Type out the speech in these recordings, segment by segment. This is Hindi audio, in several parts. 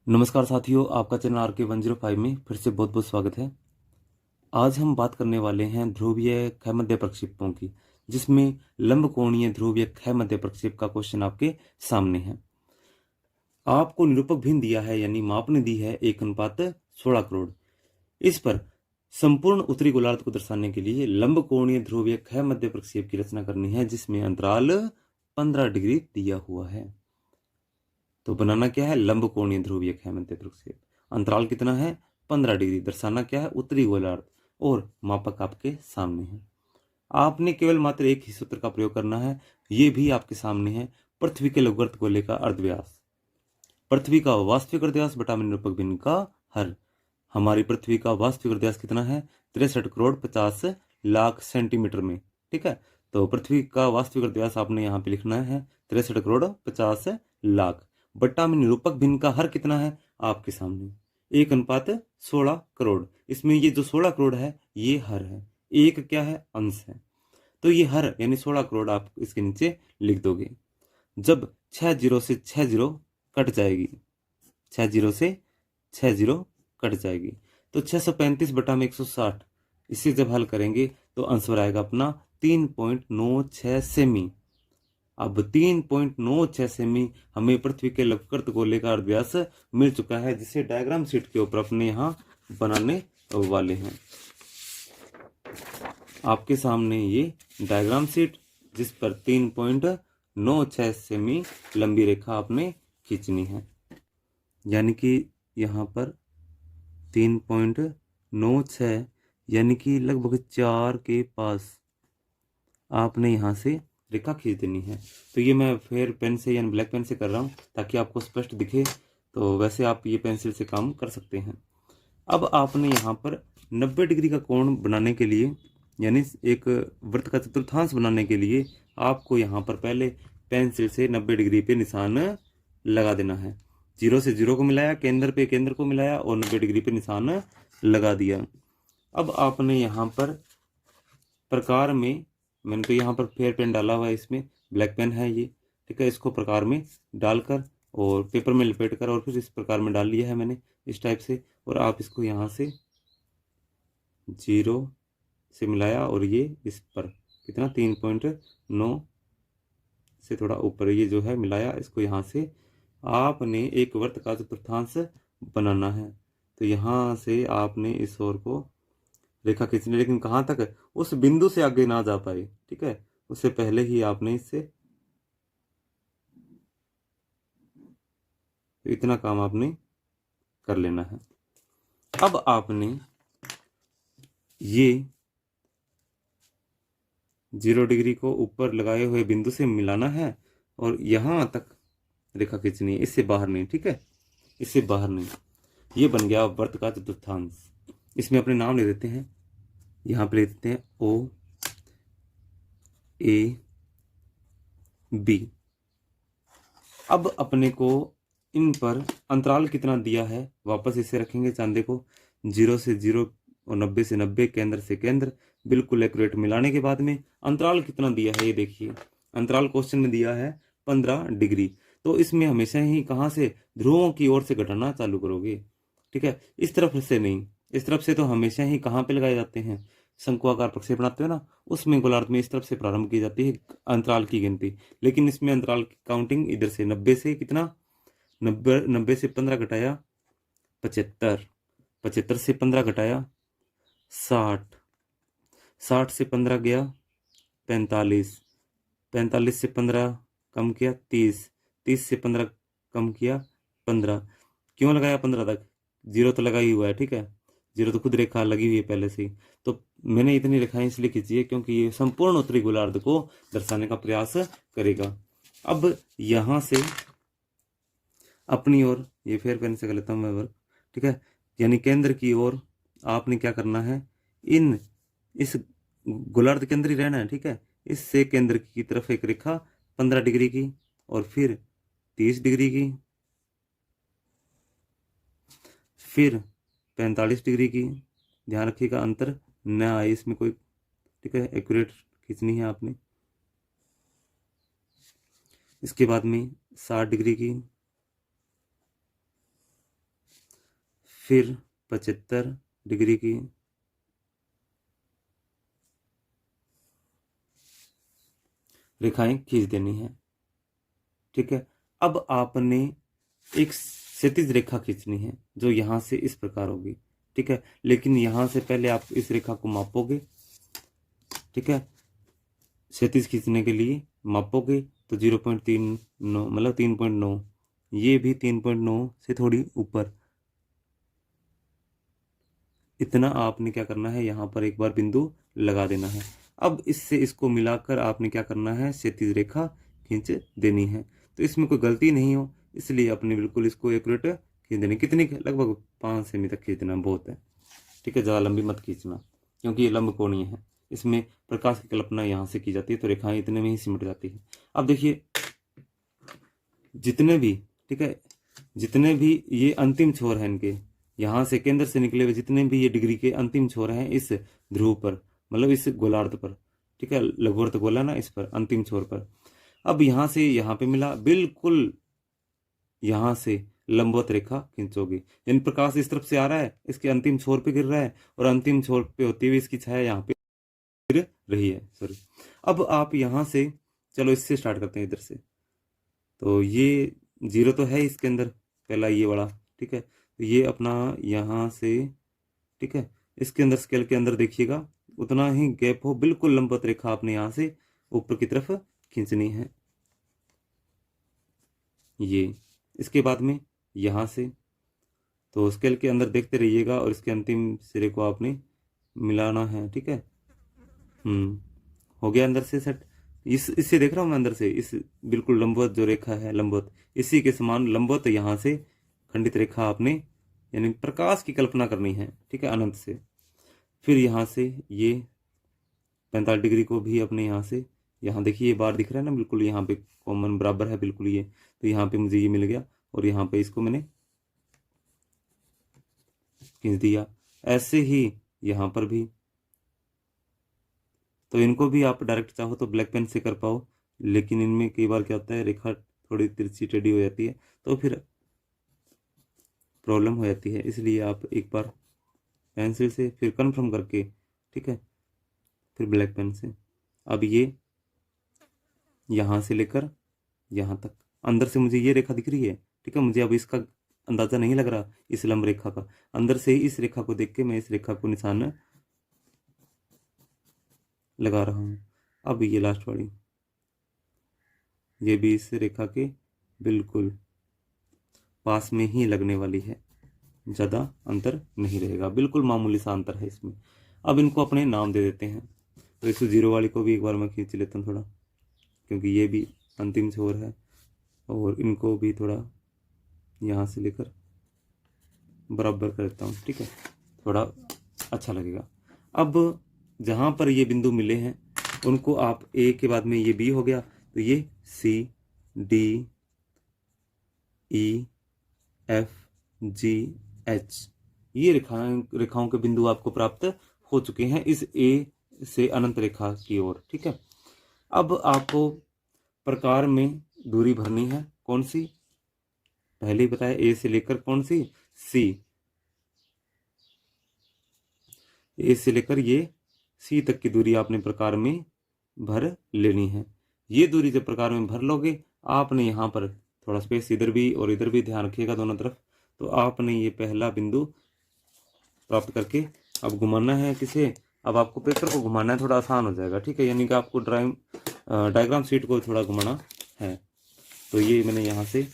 नमस्कार साथियों, आपका चैनल RK105 में फिर से बहुत बहुत स्वागत है। आज हम बात करने वाले हैं ध्रुवीय क्षय मध्य प्रक्षेपों की, जिसमें लंबकोणीय ध्रुवीय क्षय मध्य प्रक्षेप का क्वेश्चन आपके सामने है। आपको निरूपक भिन्न दिया है, यानी मापने दी है 1:16 करोड़। इस पर संपूर्ण उत्तरी गोलार्ध को दर्शाने के लिए लंबकोणीय ध्रुवीय क्षय मध्य प्रक्षेप की रचना करनी है, जिसमें अंतराल 15 डिग्री दिया हुआ है। तो बनाना क्या है? लंबकोणीय ध्रुवीय क्षय मध्य प्रक्षेप। अंतराल कितना है? 15 डिग्री। दर्शाना क्या है? उत्तरी गोलार्ध। और मापक आपके सामने है। आपने केवल मात्र एक ही सूत्र का प्रयोग करना है, ये भी आपके सामने है। पृथ्वी के लघुगर्त गोले का अर्धव्यास, पृथ्वी का वास्तविक अर्धव्यास बटा निरूपक भिन्न का हर। हमारी पृथ्वी का वास्तविक अर्धव्यास कितना है? 63,50,00,000 सेंटीमीटर में। ठीक है, तो पृथ्वी का वास्तविक अर्धव्यास आपने यहाँ पे लिखना है 63,50,00,000 बट्टा में निरूपक भिन्न का हर कितना है? आपके सामने 1:16 करोड़। इसमें ये जो 16 करोड़ है ये हर है, एक क्या है? अंश है। तो ये हर यानी 16 करोड़ आप इसके नीचे लिख दोगे। जब 6 जीरो से 6 जीरो कट जाएगी, 6 जीरो से 6 जीरो कट जाएगी, तो 635/160, इसे जब हल करेंगे तो आंसर आएगा अपना 3.96 सेमी। अब 3.96 सेमी हमें पृथ्वी के लघुगर्त गोले का अर्धव्यास मिल चुका है, जिसे डायग्राम शीट के ऊपर अपने यहाँ बनाने वाले हैं। आपके सामने ये डायग्राम शीट, जिस पर 3.96 सेमी लंबी रेखा आपने खींचनी है, यानी कि यहाँ पर 3.96 यानी कि लगभग 4 के पास आपने यहाँ से रेखा खींच देनी है। तो ये मैं फेयर पेन से यानी ब्लैक पेन से कर रहा हूँ ताकि आपको स्पष्ट दिखे। तो वैसे आप ये पेंसिल से काम कर सकते हैं। अब आपने यहाँ पर 90 डिग्री का कोण बनाने के लिए, यानी एक वृत्त का चतुर्थांश बनाने के लिए, आपको यहाँ पर पहले पेंसिल से 90 डिग्री पे निशान लगा देना है। 0 से 0 को मिलाया, केंद्र पे केंद्र को मिलाया और 90 डिग्री पे निशान लगा दिया। अब आपने यहाँ पर प्रकार में, मैंने तो यहाँ पर फेयर पेन डाला हुआ है, इसमें ब्लैक पेन है ये। ठीक है, इसको प्रकार में डालकर और पेपर में लपेट कर और फिर इस प्रकार में डाल लिया है मैंने इस टाइप से। और आप इसको यहाँ से 0 से मिलाया और ये इस पर कितना 3.9 से थोड़ा ऊपर ये जो है मिलाया, इसको यहाँ से आपने एक वृत्त का चतुर्थांश बनाना है। तो यहाँ से आपने इस ओर को रेखा खींचनी, लेकिन कहाँ तक? उस बिंदु से आगे ना जा पाए। ठीक है, उससे पहले ही आपने इससे तो इतना काम आपने कर लेना है। अब आपने ये 0 डिग्री को ऊपर लगाए हुए बिंदु से मिलाना है और यहां तक रेखा खींचनी है, इससे बाहर नहीं। ठीक है, इससे बाहर नहीं। ये बन गया वृत्त का चतुर्थांश। इसमें अपने नाम ले देते हैं, यहां पे ले देते हैं O A B। अब अपने को इन पर अंतराल कितना दिया है वापस इसे रखेंगे। चांदे को 0 से 0 और 90 से 90, केंद्र से केंद्र, बिल्कुल एक्यूरेट मिलाने के बाद में अंतराल कितना दिया है ये देखिए। अंतराल क्वेश्चन में दिया है 15 डिग्री। तो इसमें हमेशा ही कहाँ से? ध्रुवों की ओर से घटाना चालू करोगे। ठीक है, इस तरफ से नहीं। इस तरफ से तो हमेशा ही कहाँ पे लगाए जाते हैं? शंकुआकार प्रक्षेप बनाते हो ना, उसमें गोलार्ध में इस तरफ से प्रारंभ की जाती है अंतराल की गिनती। लेकिन इसमें अंतराल की काउंटिंग इधर से 90 से कितना? 90 से 15 घटाया 75, 75 से 15 घटाया 60, 60 से 15 गया 45, 45 से 15 कम किया 30, 30 से 15 कम किया 15। क्यों लगाया 15 तक? 0 तो लगा ही हुआ है। ठीक है, 0 तो खुद रेखा लगी हुई है पहले से ही। तो मैंने इतनी रेखाएं इसलिए खींची है क्योंकि ये संपूर्ण उत्तरी गोलार्ध को दर्शाने का प्रयास करेगा। अब यहां से अपनी ओर ये फेयर पेन से कर लेता हूं मैं वर्क। ठीक है, यानी केंद्र की ओर आपने क्या करना है? इस गोलार्ध के अंदर ही रहना है। ठीक है, इससे केंद्र की तरफ एक रेखा 15 डिग्री की और फिर 30 डिग्री की, फिर 45 डिग्री की। ध्यान रखिएगा अंतर न आए इसमें कोई। ठीक है, एक्यूरेट खींचनी है आपने। इसके बाद में 60 डिग्री की, फिर 75 डिग्री की रेखाएं खींच देनी है। ठीक है, अब आपने एक क्षैतिज रेखा खींचनी है जो यहां से इस प्रकार होगी। ठीक है, लेकिन यहां से पहले आप इस रेखा को मापोगे। ठीक है, क्षैतिज खींचने के लिए मापोगे तो 0.39 मतलब 3.9, ये भी 3.9 से थोड़ी ऊपर, इतना आपने क्या करना है, यहाँ पर एक बार बिंदु लगा देना है। अब इससे इसको मिलाकर आपने क्या करना है, क्षैतिज रेखा खींच देनी है। तो इसमें कोई गलती नहीं हो, इसलिए अपने बिल्कुल इसको एक्यूरेट खींच देनी। कितनी, लगभग 5 सेमी तक खींचना बहुत है। ठीक है, ज़्यादा लंबी मत खींचना, क्योंकि ये लंब कोणीय है, इसमें प्रकाश की कल्पना यहाँ से की जाती है, तो रेखाएं इतने में ही सिमट जाती है। अब देखिए जितने भी, ठीक है, जितने भी ये अंतिम छोर है इनके, यहाँ से केंद्र से निकले हुए जितने भी ये डिग्री के अंतिम छोर हैं इस ध्रुव पर, मतलब इस गोलार्ध पर, ठीक है, लघुवर्त गोला ना, इस पर अंतिम छोर पर। अब यहाँ से यहाँ पे मिला, बिल्कुल यहाँ से लंबवत रेखा खींचोगे, यानी प्रकाश इस तरफ से आ रहा है, इसके अंतिम छोर पे गिर रहा है, और अंतिम छोर पे होती हुई इसकी छाया यहाँ पे गिर रही है, सॉरी। अब आप यहाँ से, चलो इससे स्टार्ट करते हैं इधर से। तो ये 0 तो है इसके अंदर, पहला ये वाला। ठीक है, तो ये अपना यहाँ से, ठीक है, इसके अंदर स्केल के अंदर देखिएगा उतना ही गैप हो, बिल्कुल लंबवत रेखा आपने यहाँ से ऊपर की तरफ खींचनी है। ये इसके बाद में यहाँ से, तो स्केल के अंदर देखते रहिएगा और इसके अंतिम सिरे को आपने मिलाना है। ठीक है, हो गया अंदर से सेट। इससे देख रहा हूँ मैं अंदर से, इस बिल्कुल लंबवत जो रेखा है, लंबवत, इसी के समान लंबवत यहाँ से खंडित रेखा आपने, यानी प्रकाश की कल्पना करनी है। ठीक है, अनंत से। फिर यहाँ से ये 45 डिग्री को भी अपने यहाँ से, यहाँ देखिए ये बार दिख रहा है ना, बिल्कुल यहाँ पे कॉमन बराबर है बिल्कुल ये, तो यहाँ पे मुझे ये मिल गया, और यहाँ पे इसको मैंने खींच दिया। ऐसे ही यहाँ पर भी, तो इनको भी आप डायरेक्ट चाहो तो ब्लैक पेन से कर पाओ, लेकिन इनमें कई बार क्या होता है, रेखा थोड़ी तिरछी टेढ़ी हो जाती है, तो फिर प्रॉब्लम हो जाती है। इसलिए आप एक बार पेंसिल से फिर कंफर्म करके, ठीक है, फिर ब्लैक पेन से। अब ये यहाँ से लेकर यहाँ तक अंदर से मुझे ये रेखा दिख रही है। ठीक है, मुझे अब इसका अंदाजा नहीं लग रहा इस लंब रेखा का, अंदर से ही इस रेखा को देख के मैं इस रेखा को निशान लगा रहा हूँ। अब ये लास्ट वाली, ये भी इस रेखा के बिल्कुल पास में ही लगने वाली है, ज़्यादा अंतर नहीं रहेगा, बिल्कुल मामूली सा अंतर है इसमें। अब इनको अपने नाम दे देते हैं। तो इस 0 वाली को भी एक बार मैं खींच लेता हूँ थोड़ा, क्योंकि ये भी अंतिम छोर है, और इनको भी थोड़ा यहाँ से लेकर बराबर कर देता हूँ। ठीक है, थोड़ा अच्छा लगेगा। अब जहाँ पर ये बिंदु मिले हैं उनको आप ए के बाद में, ये बी हो गया, तो ये C D E F G H, ये रेखाओं के बिंदु आपको प्राप्त हो चुके हैं इस ए से अनंत रेखा की ओर। ठीक है, अब आपको प्रकार में दूरी भरनी है, कौन सी, पहले ही बताया, ए से लेकर कौन सी, सी, ए से लेकर ये सी तक की दूरी आपने प्रकार में भर लेनी है। ये दूरी जब प्रकार में भर लोगे, आपने यहाँ पर थोड़ा स्पेस इधर भी और इधर भी ध्यान रखिएगा दोनों तरफ, तो आपने ये पहला बिंदु प्राप्त करके अब घुमाना है किसे, अब आपको पेपर को घुमाना है, थोड़ा आसान हो जाएगा। ठीक है, यानी कि आपको डायग्राम शीट को थोड़ा घुमाना है। तो ये मैंने यहाँ से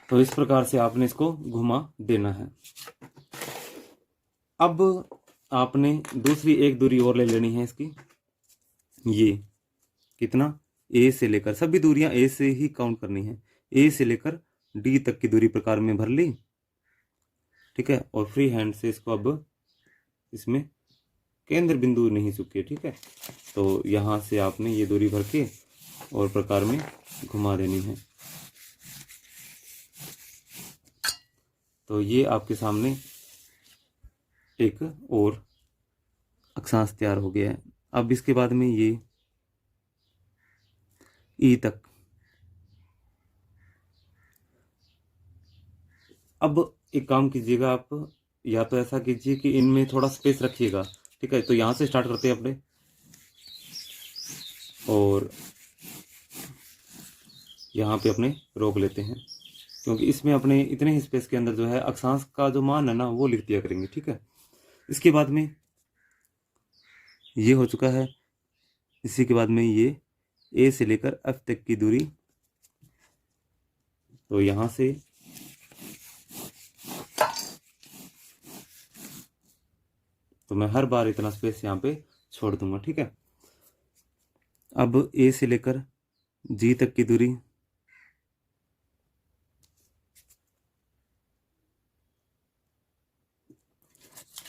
तो इस प्रकार से आपने इसको घुमा देना है। अब आपने दूसरी एक दूरी और ले लेनी है इसकी, ये कितना, ए से लेकर, सभी दूरियां ए से ही काउंट करनी है, ए से लेकर डी तक की दूरी प्रकार में भर ली। ठीक है, और फ्री हैंड से इसको अब इसमें केंद्र बिंदु नहीं चुके। ठीक है, तो यहाँ से आपने ये दूरी भर के और प्रकार में घुमा देनी है। तो ये आपके सामने एक और अक्षांश तैयार हो गया है। अब इसके बाद में ये ई तक। अब एक काम कीजिएगा आप, या तो ऐसा कीजिए कि इनमें थोड़ा स्पेस रखिएगा, ठीक है। तो यहाँ से स्टार्ट करते हैं अपने, और यहाँ पे अपने रोक लेते हैं, क्योंकि इसमें अपने इतने ही स्पेस के अंदर जो है अक्षांश का जो मान है ना वो लिख दिया करेंगे, ठीक है। इसके बाद में ये हो चुका है। इसी के बाद में ये ए से लेकर एफ तक की दूरी, तो यहाँ से तो मैं हर बार इतना स्पेस यहाँ पे छोड़ दूंगा, ठीक है। अब ए से लेकर जी तक की दूरी,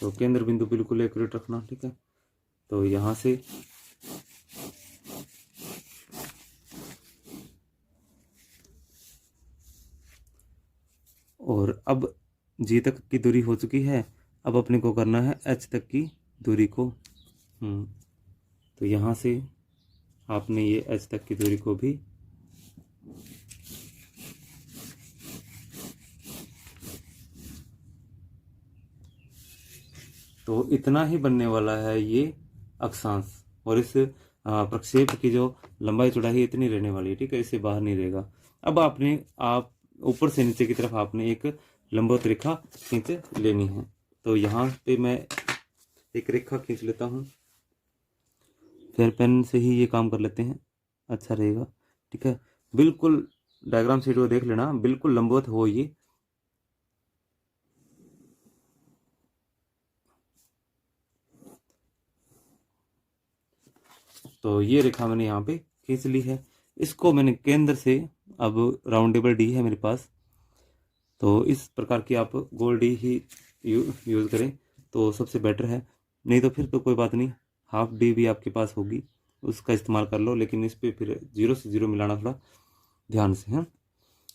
तो केंद्र बिंदु बिल्कुल एक्यूरेट रखना, ठीक है। तो यहाँ से और अब जी तक की दूरी हो चुकी है। अब अपने को करना है एच तक की दूरी को। तो यहाँ से आपने ये एच तक की दूरी को भी तो इतना ही बनने वाला है ये अक्षांश। और इस प्रक्षेप की जो लंबाई चौड़ाई इतनी रहने वाली है, ठीक है, इससे बाहर नहीं रहेगा। अब आप ऊपर से नीचे की तरफ आपने एक लंबवत रेखा खींच लेनी है। तो यहाँ पे मैं एक रेखा खींच लेता हूँ, फिर पेन से ही ये काम कर लेते हैं, अच्छा रहेगा, ठीक है। बिल्कुल डायग्राम शीट को देख लेना, बिल्कुल लंबवत हो ये। तो ये रेखा मैंने यहाँ पे खींच ली है। इसको मैंने केंद्र से, अब राउंडेबल डी है मेरे पास, तो इस प्रकार की आप गोल डी ही यूज़ करें तो सबसे बेटर है। नहीं तो फिर तो कोई बात नहीं, हाफ डी भी आपके पास होगी, उसका इस्तेमाल कर लो, लेकिन इस पर फिर 0 से 0 मिलाना थोड़ा ध्यान से है।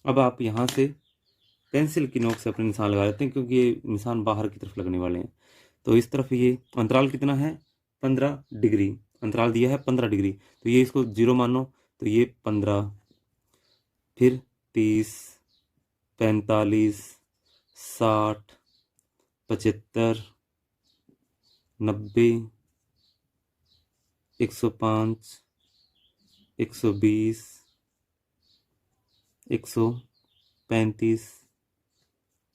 अब आप यहाँ से पेंसिल की नोक से अपने निशान लगा लेते हैं, क्योंकि ये निशान बाहर की तरफ लगने वाले हैं। तो इस तरफ ये अंतराल कितना है, 15 डिग्री अंतराल दिया है, 15 डिग्री। तो ये इसको 0 मानो, तो ये 15, फिर 30, 45, 60, 75, 90, 105, 120, 135,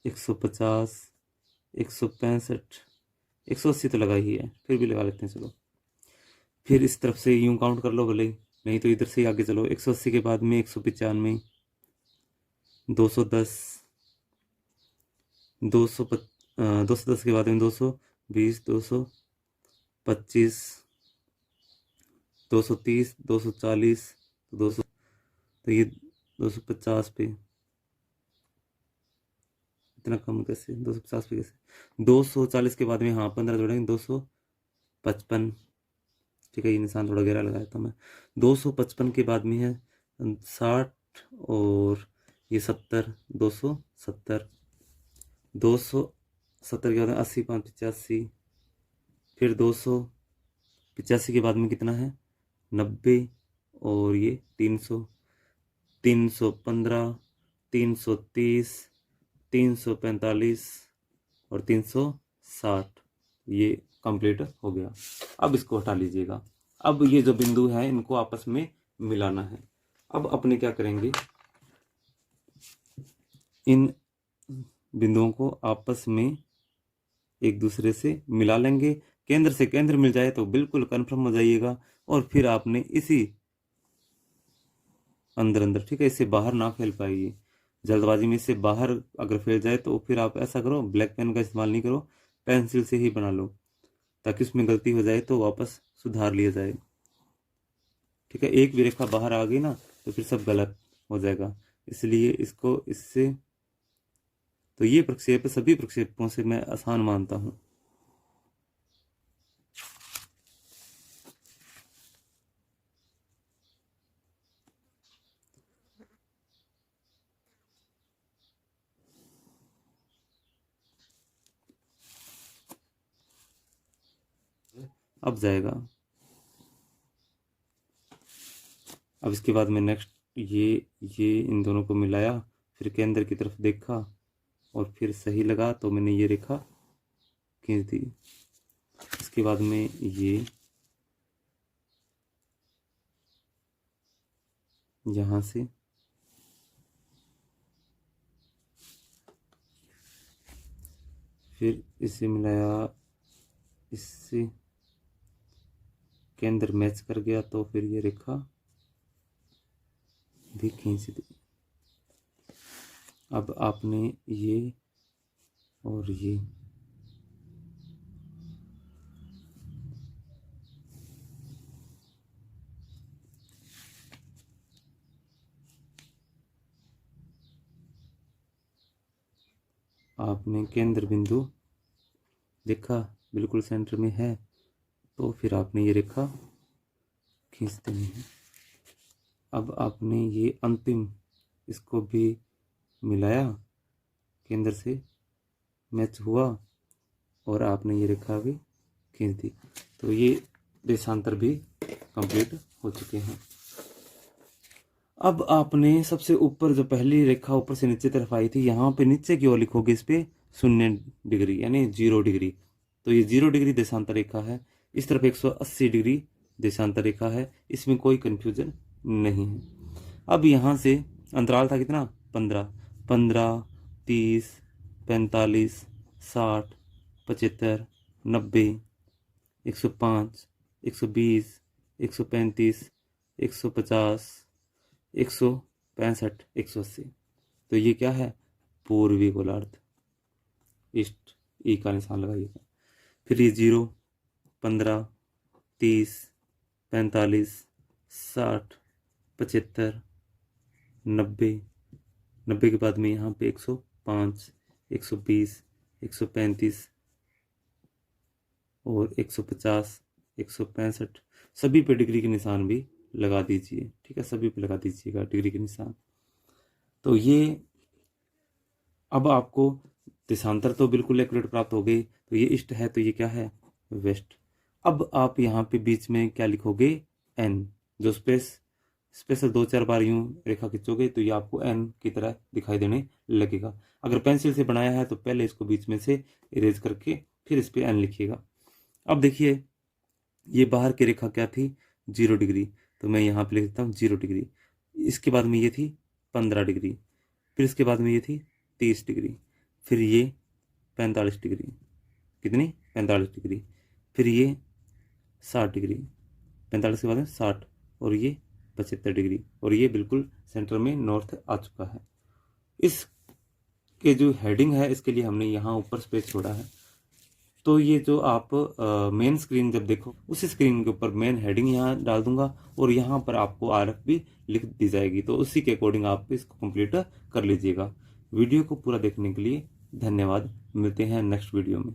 150, 165, 180 तो लगा ही है, फिर भी लगा लेते हैं चलो। फिर इस तरफ से यूं काउंट कर लो भले, नहीं तो इधर से आगे चलो। 180 के बाद में 195, 210, 210 के बाद में 220, 225, 230, 240, 200, तो ये 250 पे इतना कम कैसे, 250 पे कैसे, 240 के बाद में हाँ 15 जोड़ेंगे, 255, ठीक है। ये निशान थोड़ा गहरा लगाया था मैं। 255 के बाद में है 60, और ये 70, 270, 270 के बाद में 80, 5, 85, फिर 285 के बाद में कितना है 90, और ये 300, 315, 330, 345 और 360, ये कंप्लीट हो गया। अब इसको हटा लीजिएगा। अब ये जो बिंदु है इनको आपस में मिलाना है। अब अपने क्या करेंगे, इन बिंदुओं को आपस में एक दूसरे से मिला लेंगे। केंद्र से केंद्र मिल जाए तो बिल्कुल कंफर्म हो जाइएगा, और फिर आपने इसी अंदर अंदर, ठीक है, इससे बाहर ना फैल पाइए। जल्दबाजी में इससे बाहर अगर फैल जाए तो फिर आप ऐसा करो, ब्लैक पेन का इस्तेमाल नहीं करो, पेंसिल से ही बना लो, ताकि उसमें गलती हो जाए तो वापस सुधार लिया जाए, ठीक है। एक भी रेखा बाहर आ गई ना तो फिर सब गलत हो जाएगा, इसलिए इसको इससे, तो ये प्रक्षेप सभी प्रक्षेपों से मैं आसान मानता हूँ। अब जाएगा। अब इसके बाद मैं नेक्स्ट ये इन दोनों को मिलाया, फिर केंद्र की तरफ देखा और फिर सही लगा तो मैंने ये रेखा खींच दी। इसके बाद में ये यहाँ से फिर इसे मिलाया, इससे केंद्र मैच कर गया तो फिर ये रेखा भी खींच दी। अब आपने ये और ये आपने केंद्र बिंदु देखा बिल्कुल सेंटर में है, तो फिर आपने ये रेखा खींच देनी है। अब आपने ये अंतिम इसको भी मिलाया, केंद्र से मैच हुआ और आपने ये रेखा भी खींच दी, तो ये देशांतर भी कंप्लीट हो चुके हैं। अब आपने सबसे ऊपर जो पहली रेखा ऊपर से नीचे तरफ आई थी, यहाँ पे नीचे की ओर लिखोगे इस पे 0 डिग्री यानी 0 डिग्री, तो ये 0 डिग्री देशांतर रेखा है। इस तरफ 180 डिग्री देशांतर रेखा है, इसमें कोई कंफ्यूजन नहीं है। अब यहाँ से अंतराल था कितना 15, 15, 30, 45, 60, 75, 90, 105, 120, 135, 150, 165, 180, तो ये क्या है पूर्वी गोलार्ध, ईस्ट, ई का निशान लगाइएगा। फिर ये 0, 15, 30, 45, 60, 75, 90, 90 के बाद में यहाँ पे 105, 120, 135 और 150, 165, सभी पे डिग्री के निशान भी लगा दीजिए। ठीक है, सभी पे लगा दीजिएगा डिग्री के निशान। तो ये अब आपको देशांतर तो बिल्कुल एक्यूरेट प्राप्त हो गई। तो ये ईस्ट है, तो ये क्या है वेस्ट। अब आप यहाँ पे बीच में क्या लिखोगे एन, जो स्पेशल 2-4 बार यूं रेखा खींचोगे तो ये आपको एन की तरह दिखाई देने लगेगा। अगर पेंसिल से बनाया है तो पहले इसको बीच में से इरेज करके फिर इस पे एन लिखिएगा। अब देखिए ये बाहर की रेखा क्या थी 0 डिग्री, तो मैं यहाँ पे लिख देता हूँ 0 डिग्री। इसके बाद में ये थी 15 डिग्री, फिर इसके बाद में ये थी 30 डिग्री, फिर ये 45 डिग्री, कितनी 45 डिग्री, फिर ये 60 डिग्री, 45 के बाद में 60 और ये 75 डिग्री, और ये बिल्कुल सेंटर में नॉर्थ आ चुका है। इस के जो हेडिंग है इसके लिए हमने यहाँ ऊपर स्पेस छोड़ा है। तो ये जो आप मेन स्क्रीन जब देखो उसी स्क्रीन के ऊपर मेन हेडिंग यहाँ डाल दूंगा और यहाँ पर आपको आरएफ भी लिख दी जाएगी, तो उसी के अकॉर्डिंग आप इसको कंप्लीट कर लीजिएगा। वीडियो को पूरा देखने के लिए धन्यवाद। मिलते हैं नेक्स्ट वीडियो में।